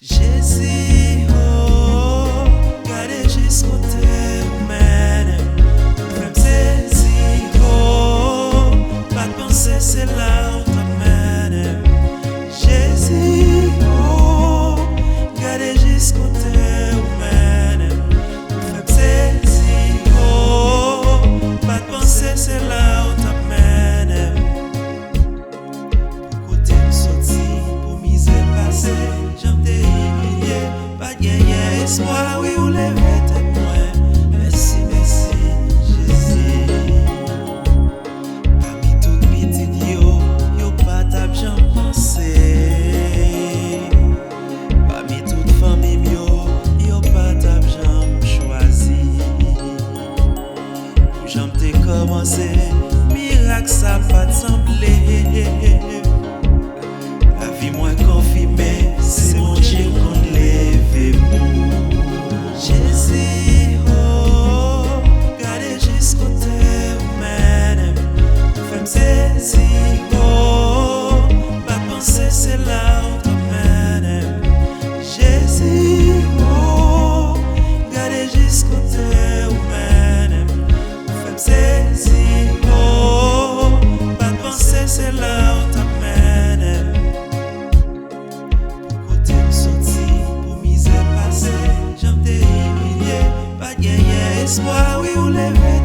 Jésus, oh, gardez jusqu'au terme, femme saisi, oh, pas de penser, c'est là où t'emmène. Jésus, oh, gardez jusqu'au terme, femme saisi, oh, pas de penser, c'est là où t'emmène. Pour côté me sorti, pour misère passée, j'en t'ai humilié, pas gagné espoir, oui, ou lever tes moins. Merci, merci, Jésus. Parmi toutes petites yo pas tap j'en pensé. Parmi toutes familles yo pas tap j'en choisi. Pour j'en t'ai commencé, miracle ça pas de sembler. La vie moins confirmée, c'est mon Dieu qu'on lève pour. Jésus, oh, gardez jusqu'au terme, femme saisie, oh, pas penser, c'est là où t'emmène. Jésus, oh, gardez jusqu'au terme, femme saisie, oh, pas penser, c'est là où t'emmène. Côté me sorti, pour misère passée, j'en t'ai humilié, pas gagné espoir, oui, ou lever